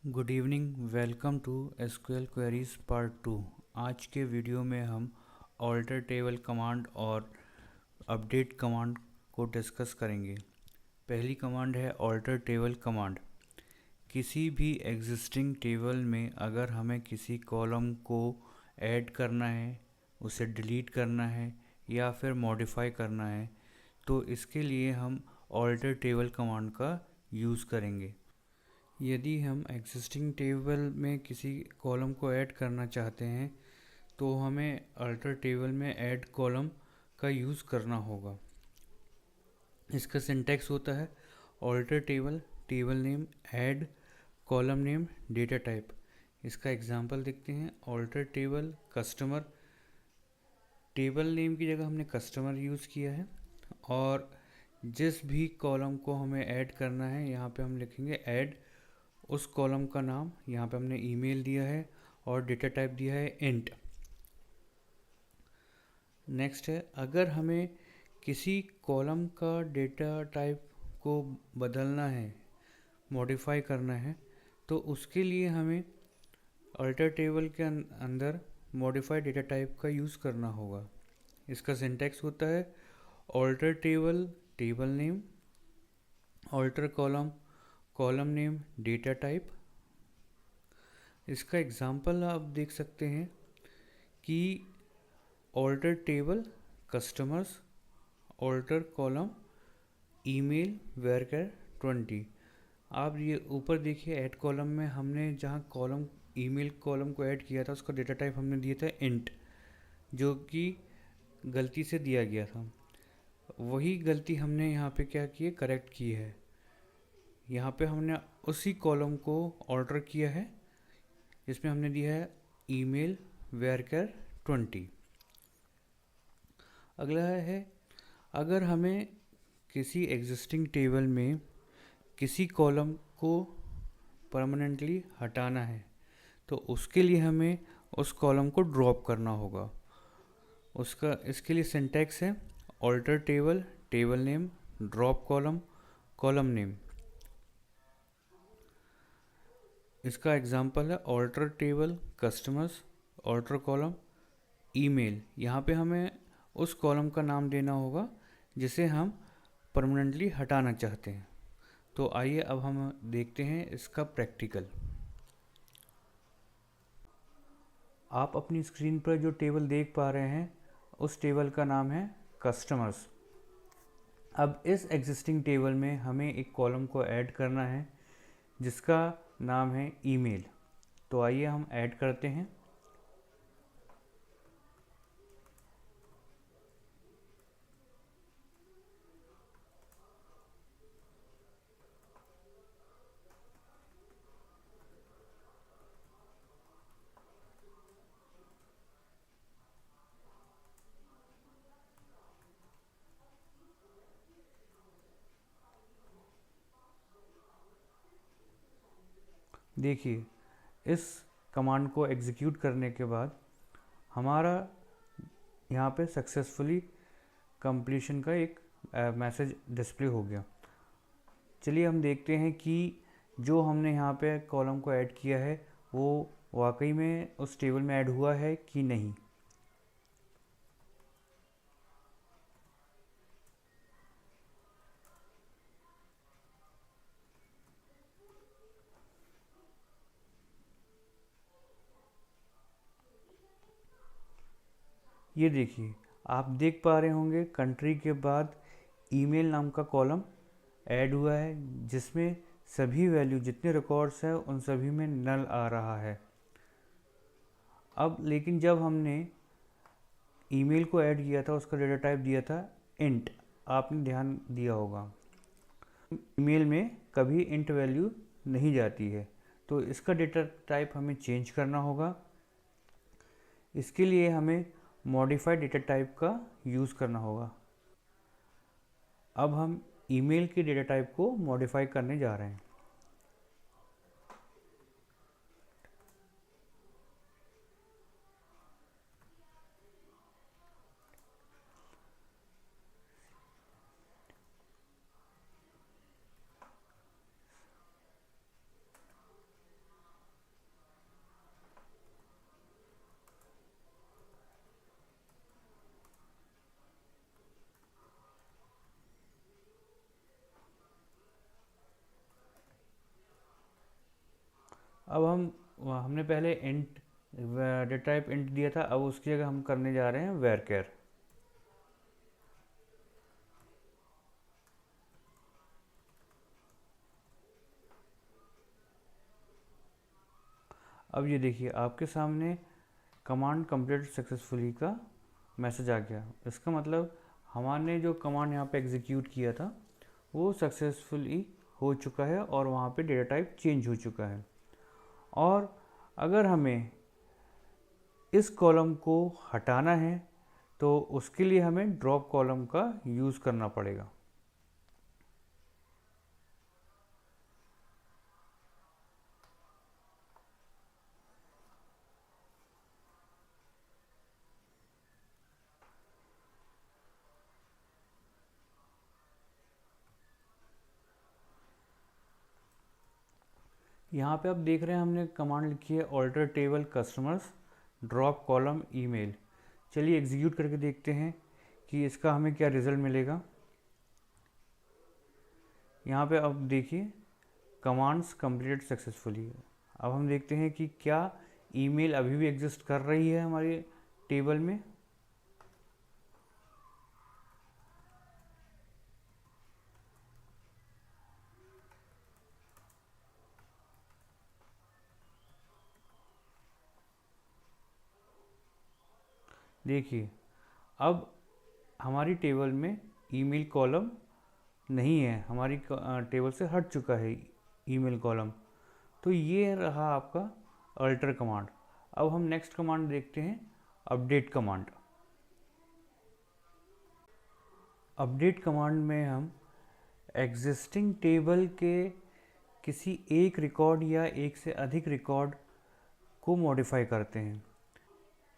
Good evening, welcome to SQL queries part 2। आज के video में हम ऑल्टर टेबल कमांड और अपडेट कमांड को डिस्कस करेंगे। पहली कमांड है ऑल्टर टेबल कमांड। किसी भी एग्जिस्टिंग टेबल में अगर हमें किसी कॉलम को ऐड करना है, उसे डिलीट करना है या फिर मॉडिफाई करना है, तो इसके लिए हम ऑल्टर टेबल कमांड का यूज़ करेंगे। यदि हम एग्जिस्टिंग टेबल में किसी कॉलम को ऐड करना चाहते हैं तो हमें अल्टर टेबल में ऐड कॉलम का यूज़ करना होगा। इसका सिंटैक्स होता है alter table, table name, add column name, data type. इसका एग्जांपल देखते हैं। Alter table customer, table name की जगह हमने कस्टमर यूज़ किया है और जिस भी कॉलम को हमें ऐड करना है यहाँ पे हम लिखेंगे ऐड उस कॉलम का नाम। यहाँ पे हमने ईमेल दिया है और डेटा टाइप दिया है इंट। नेक्स्ट है, अगर हमें किसी कॉलम का डेटा टाइप को बदलना है, मॉडिफाई करना है, तो उसके लिए हमें अल्टर टेबल के अंदर मॉडिफाई डेटा टाइप का यूज़ करना होगा। इसका सिंटैक्स होता है alter table, table name, alter column, column name, data type. इसका एग्जांपल आप देख सकते हैं कि alter table customers, alter column email varchar 20। आप ये ऊपर देखिए, ऐड कॉलम में हमने जहाँ कॉलम ईमेल कॉलम को ऐड किया था उसका डेटा टाइप हमने दिया था इंट, जो कि गलती से दिया गया था। वही गलती हमने यहाँ पे क्या की है, करेक्ट की है। यहाँ पे हमने उसी कॉलम को ऑल्टर किया है जिसमें हमने दिया है ईमेल वेरकर 20। अगला है, अगर हमें किसी एग्जिस्टिंग टेबल में किसी कॉलम को परमानेंटली हटाना है तो उसके लिए हमें उस कॉलम को ड्रॉप करना होगा। उसका इसके लिए सिंटैक्स है alter table, table name, drop column, column name. इसका एग्जांपल है alter table customers, alter column email. यहाँ पे हमें उस कॉलम का नाम देना होगा जिसे हम परमानेंटली हटाना चाहते हैं। तो आइए अब हम देखते हैं इसका प्रैक्टिकल। आप अपनी स्क्रीन पर जो टेबल देख पा रहे हैं उस टेबल का नाम है कस्टमर्स। अब इस एग्जिस्टिंग टेबल में हमें एक कॉलम को ऐड करना है जिसका नाम है ईमेल। तो आइए हम ऐड करते हैं। देखिए, इस कमांड को एग्जीक्यूट करने के बाद हमारा यहाँ पे सक्सेसफुली कंप्लीशन का एक मैसेज डिस्प्ले हो गया। चलिए हम देखते हैं कि जो हमने यहाँ पे कॉलम को ऐड किया है वो वाकई में उस टेबल में ऐड हुआ है कि नहीं। ये देखिए, आप देख पा रहे होंगे कंट्री के बाद ईमेल नाम का कॉलम ऐड हुआ है जिसमें सभी वैल्यू जितने रिकॉर्ड्स हैं उन सभी में नल आ रहा है। अब लेकिन जब हमने ईमेल को ऐड किया था उसका डेटा टाइप दिया था इंट। आपने ध्यान दिया होगा ईमेल में कभी इंट वैल्यू नहीं जाती है, तो इसका डेटा टाइप हमें चेंज करना होगा। इसके लिए हमें मॉडिफाइड डेटा टाइप का यूज़ करना होगा। अब हम ईमेल के डेटा टाइप को मॉडिफाई करने जा रहे हैं। अब हमने पहले इंट डेटा टाइप इंट दिया था, अब उसकी जगह हम करने जा रहे हैं varchar। अब ये देखिए आपके सामने कमांड कंप्लीट सक्सेसफुली का मैसेज आ गया। इसका मतलब हमारे जो कमांड यहाँ पे एग्जीक्यूट किया था वो सक्सेसफुली हो चुका है और वहाँ पे डेटा टाइप चेंज हो चुका है। और अगर हमें इस कॉलम को हटाना है तो उसके लिए हमें ड्रॉप कॉलम का यूज़ करना पड़ेगा। यहाँ पे आप देख रहे हैं हमने कमांड लिखी है alter table customers drop column email. चलिए एग्जीक्यूट करके देखते हैं कि इसका हमें क्या रिजल्ट मिलेगा। यहाँ पे अब देखिए कमांड्स कंप्लीटेड सक्सेसफुली। अब हम देखते हैं कि क्या ईमेल अभी भी एग्जिस्ट कर रही है हमारे टेबल में। देखिए अब हमारी टेबल में ईमेल कॉलम नहीं है, हमारी टेबल से हट चुका है ईमेल कॉलम। तो ये रहा आपका अल्टर कमांड। अब हम नेक्स्ट कमांड देखते हैं अपडेट कमांड। अपडेट कमांड में हम एग्जिस्टिंग टेबल के किसी एक रिकॉर्ड या एक से अधिक रिकॉर्ड को मॉडिफाई करते हैं।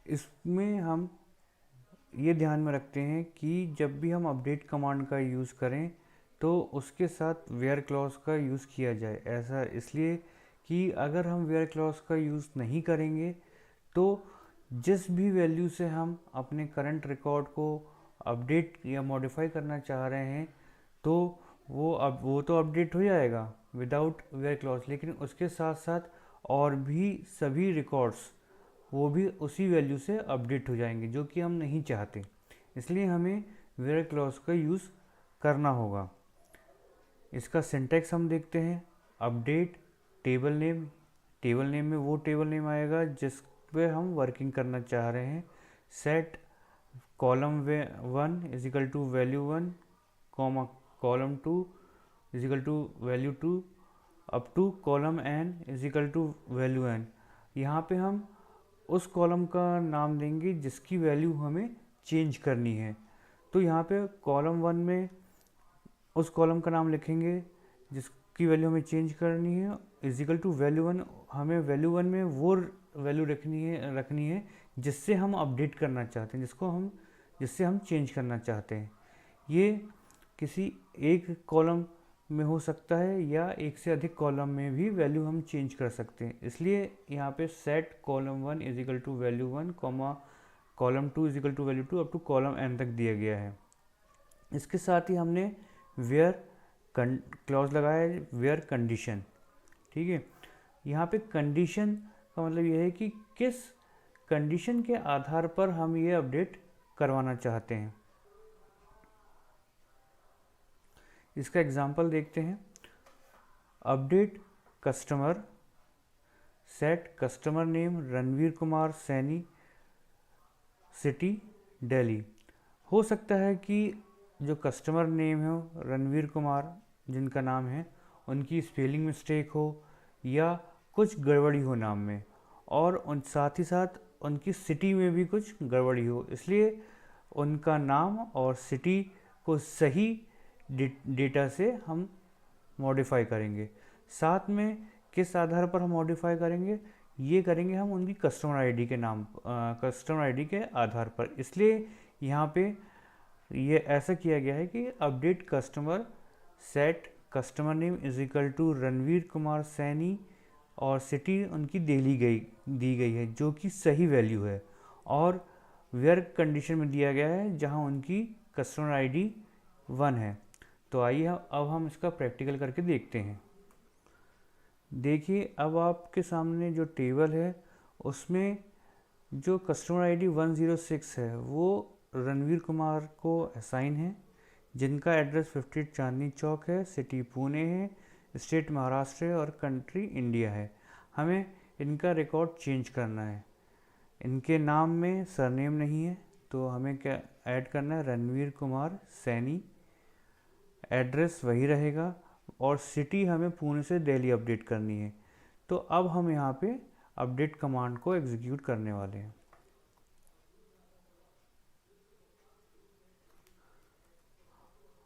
इसमें हम ये ध्यान में रखते हैं कि जब भी हम अपडेट कमांड का यूज़ करें तो उसके साथ वेयर क्लॉज का यूज़ किया जाए। ऐसा इसलिए कि अगर हम वेयर क्लॉज का यूज़ नहीं करेंगे तो जिस भी वैल्यू से हम अपने करंट रिकॉर्ड को अपडेट या मॉडिफाई करना चाह रहे हैं तो वो तो अपडेट हो जाएगा विदाउट वेयर क्लॉज, लेकिन उसके साथ साथ और भी सभी रिकॉर्ड्स वो भी उसी वैल्यू से अपडेट हो जाएंगे, जो कि हम नहीं चाहते। इसलिए हमें वेयर क्लॉज का यूज़ करना होगा। इसका सिंटैक्स हम देखते हैं। Update table name, table name में वो टेबल नेम आएगा जिस पे हम वर्किंग करना चाह रहे हैं। Set column 1 is equal to value 1 comma column 2 is equal to value 2 up to column n is equal to value n। यहाँ पे हम उस कॉलम का नाम देंगे जिसकी वैल्यू हमें चेंज करनी है। तो यहाँ पे कॉलम 1 में उस कॉलम का नाम लिखेंगे जिसकी वैल्यू हमें चेंज करनी है इज इक्वल टू वैल्यू 1। हमें वैल्यू 1 में वो वैल्यू रखनी है जिससे हम अपडेट करना चाहते हैं, जिससे हम चेंज करना चाहते हैं। ये किसी एक कॉलम में हो सकता है या एक से अधिक कॉलम में भी वैल्यू हम चेंज कर सकते हैं। इसलिए यहाँ पे set column 1 is equal to value 1 comma column 2 is equal to value 2 up to column n तक दिया गया है। इसके साथ ही हमने वेयर क्लॉज लगाया है, वेयर कंडीशन। ठीक है, यहाँ पे कंडीशन का मतलब यह है कि किस कंडीशन के आधार पर हम ये अपडेट करवाना चाहते हैं। इसका एग्जांपल देखते हैं। Update customer set customer name Ranveer Kumar Saini city Delhi. हो सकता है कि जो कस्टमर नेम है रणवीर कुमार जिनका नाम है उनकी स्पेलिंग मिस्टेक हो या कुछ गड़बड़ी हो नाम में, और उन साथ ही साथ उनकी सिटी में भी कुछ गड़बड़ी हो, इसलिए उनका नाम और सिटी को सही डेटा से हम मॉडिफाई करेंगे। साथ में किस आधार पर हम मॉडिफाई करेंगे, ये करेंगे हम उनकी कस्टमर आईडी के नाम कस्टमर आईडी के आधार पर। इसलिए यहाँ पे ये ऐसा किया गया है कि update customer set customer name is equal to Ranveer Kumar Saini और सिटी उनकी दी गई है जो कि सही वैल्यू है, और वेयर कंडीशन में दिया गया है जहाँ उनकी कस्टमर आईडी 1 है। तो आइए अब हम इसका प्रैक्टिकल करके देखते हैं। देखिए अब आपके सामने जो टेबल है उसमें जो कस्टमर आईडी 106 है वो रणवीर कुमार को असाइन है, जिनका एड्रेस 58 चांदनी चौक है, सिटी पुणे है, स्टेट महाराष्ट्र है और कंट्री इंडिया है। हमें इनका रिकॉर्ड चेंज करना है। इनके नाम में सरनेम नहीं है तो हमें क्या ऐड करना है, रणवीर कुमार सैनी। एड्रेस वही रहेगा और सिटी हमें पुणे से दिल्ली अपडेट करनी है। तो अब हम यहाँ पे अपडेट कमांड को एग्जीक्यूट करने वाले हैं।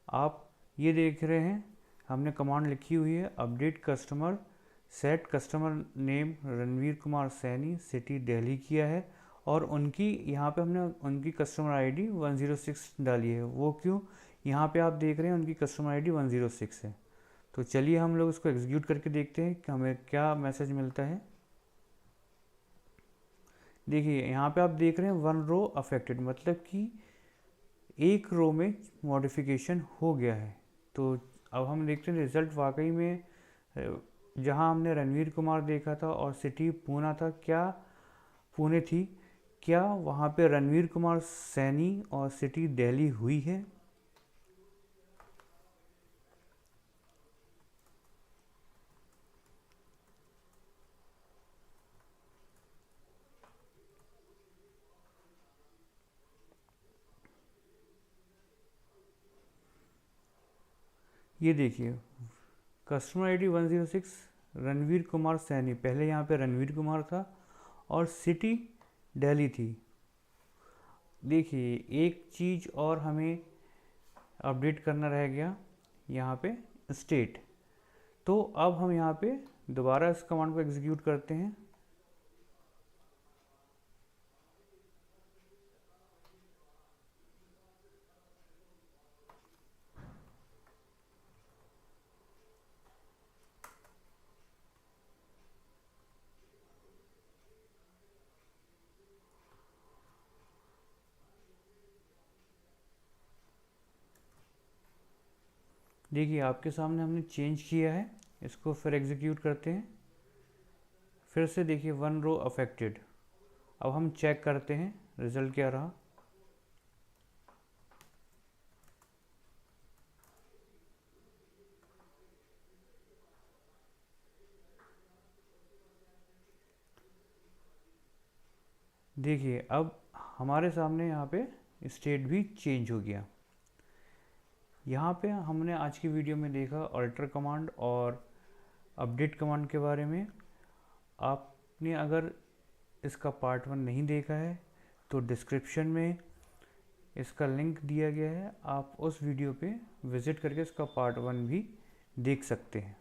आप ये देख रहे हैं हमने कमांड लिखी हुई है update customer, set customer name Ranveer Kumar Saini, city Delhi किया है और उनकी यहाँ पे हमने उनकी कस्टमर आईडी 106 डाली है। वो क्यों, यहाँ पे आप देख रहे हैं उनकी कस्टमर आईडी 106 है। तो चलिए हम लोग इसको एग्जीक्यूट करके देखते हैं कि हमें क्या मैसेज मिलता है। देखिए यहाँ पे आप देख रहे हैं 1 रो अफेक्टेड, मतलब कि एक रो में मॉडिफिकेशन हो गया है। तो अब हम देखते हैं रिज़ल्ट वाकई में जहां हमने रणवीर कुमार देखा था और सिटी पूना था, क्या पुणे थी, क्या वहां पे रणवीर कुमार सैनी और सिटी दिल्ली हुई है। ये देखिए कस्टमर आईडी 106 रणवीर कुमार सैनी, पहले यहाँ पे रणवीर कुमार था और सिटी दिल्ली थी। देखिए एक चीज़ और हमें अपडेट करना रह गया यहाँ पे, स्टेट। तो अब हम यहाँ पे दोबारा इस कमांड को एग्जीक्यूट करते हैं। देखिए आपके सामने हमने चेंज किया है, इसको फिर एग्जीक्यूट करते हैं। फिर से देखिए 1 रो अफेक्टेड। अब हम चेक करते हैं रिजल्ट क्या रहा। देखिए अब हमारे सामने यहाँ पे स्टेट भी चेंज हो गया। यहाँ पे हमने आज की वीडियो में देखा अल्टर कमांड और अपडेट कमांड के बारे में। आपने अगर इसका पार्ट 1 नहीं देखा है तो डिस्क्रिप्शन में इसका लिंक दिया गया है, आप उस वीडियो पे विज़िट करके इसका पार्ट 1 भी देख सकते हैं।